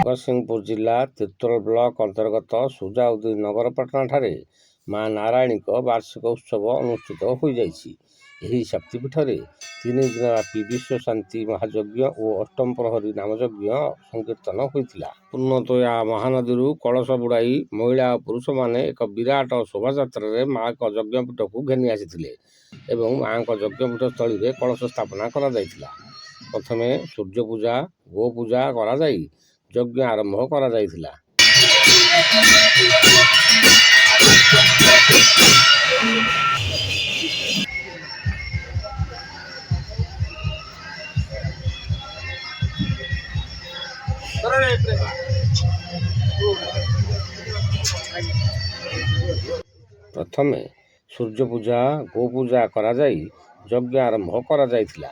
ଜଗତସିଂହପୁର ଜିଲ୍ଲା ତିର୍ତ୍ତୋଲ ବ୍ଲକ ଅନ୍ତର୍ଗତ ସୁଜାଉଦି ନଗରପାଟଣାଠାରେ ମା ନାରାୟଣୀଙ୍କ ବାର୍ଷିକ ଉତ୍ସବ ଅନୁଷ୍ଠିତ ହୋଇଯାଇଛି। ଏହି ଶକ୍ତିପୀଠରେ 3 ଦିନ ବ୍ୟାପୀ ବିଶ୍ୱ ଶାନ୍ତି ମହାଯଜ୍ଞ ଓ ଅଷ୍ଟମ ପ୍ରହରୀ ନାମଯଜ୍ଞ ସଂକୀର୍ତ୍ତନ ହୋଇଥିଲା। ପୂର୍ଣ୍ଣତୋୟା ମହାନଦୀରୁ କଳସ ବୁଡ଼ାଇ ମହିଳା ଓ ପୁରୁଷମାନେ ଏକ ବିରାଟ ଶୋଭାଯାତ୍ରାରେ ମାଙ୍କ ଯଜ୍ଞପୀଠକୁ ଘେନି ଆସିଥିଲେ ଏବଂ ମାଙ୍କ ଯଜ୍ଞପୀଠ ସ୍ଥଳୀରେ କଳସ ସ୍ଥାପନା କରାଯାଇଥିଲା। ପ୍ରଥମେ ସୂର୍ଯ୍ୟ ପୂଜା, ଗୋ ପୂଜା କରାଯାଇ ଯଜ୍ଞ ଆରମ୍ଭ କରାଯାଇଥିଲା। ପ୍ରଥମେ ସୂର୍ଯ୍ୟ ପୂଜା, ଗୋ ପୂଜା କରାଯାଇ ଯଜ୍ଞ ଆରମ୍ଭ କରାଯାଇଥିଲା।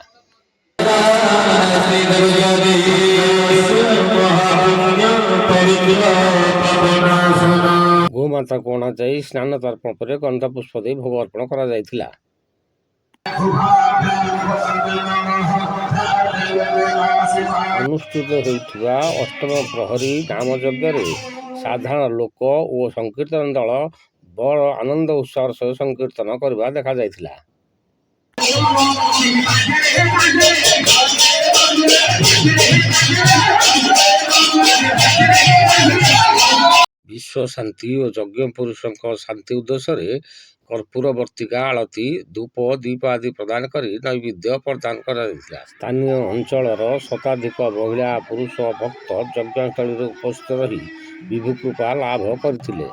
ଗୋମାତାକୁ ଅଣାଯାଇ ସ୍ନାନ ତର୍ପଣ ପରେ ଗନ୍ଧ ପୁଷ୍ପ ଦେଇ ଭୋଗ ଅର୍ପଣ କରାଯାଇଥିଲା। ଅନୁଷ୍ଠିତ ହେଉଥିବା ଅଷ୍ଟମ ପ୍ରହରୀ ନାମ ଯଜ୍ଞରେ ସାଧାରଣ ଲୋକ ଓ ସଂକୀର୍ତ୍ତନ ଦଳ ବଡ଼ ଆନନ୍ଦ ଉତ୍ସାହର ସହ ସଂକୀର୍ତ୍ତନ କରିବା ଦେଖାଯାଇଥିଲା। ବିଶ୍ୱ ଶାନ୍ତି ଓ ଯଜ୍ଞ ପୁରୁଷଙ୍କ ଶାନ୍ତି ଉଦ୍ଦେଶ୍ୟରେ କର୍ପୂର ବର୍ତ୍ତିକା ଆଳତି, ଧୂପ, ଦୀପ ଆଦି ପ୍ରଦାନ କରି ନୈବେଦ୍ୟ ପ୍ରଦାନ କରାଯାଇଥିଲା। ସ୍ଥାନୀୟ ଅଞ୍ଚଳର ଶତାଧିକ ମହିଳା ପୁରୁଷ ଭକ୍ତ ଯଜ୍ଞସ୍ଥଳୀରେ ଉପସ୍ଥିତ ରହି ବିଭୁ କୃପା ଲାଭ କରିଥିଲେ।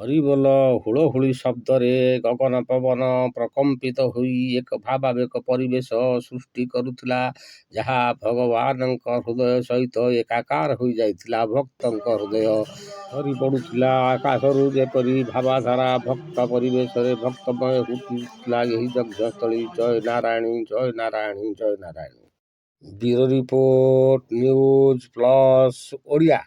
ହରିବୋଲ ହୁଳହୁଳି ଶବ୍ଦରେ ଗଗନ ପବନ ପ୍ରକମ୍ପିତ ହୋଇ ଏକ ଭାବାବେଗ ପରିବେଶ ସୃଷ୍ଟି କରୁଥିଲା, ଯାହା ଭଗବାନଙ୍କ ହୃଦୟ ସହିତ ଏକାକାର ହୋଇଯାଇଥିଲା। ଭକ୍ତଙ୍କ ହୃଦୟ ଥରି ପଡ଼ୁଥିଲା। ଆକାଶରୁ ଯେପରି ଭାବାଧାରା ଭକ୍ତ ପରିବେଶରେ ଭକ୍ତମୟ ହୋଇଉଠୁଥିଲା। ଏହି ଯଜ୍ଞସ୍ଥଳୀ ଜୟ ନାରାୟଣୀ, ଜୟ ନାରାୟଣୀ, ଜୟ Narayani. Bureau report, news plus Odia.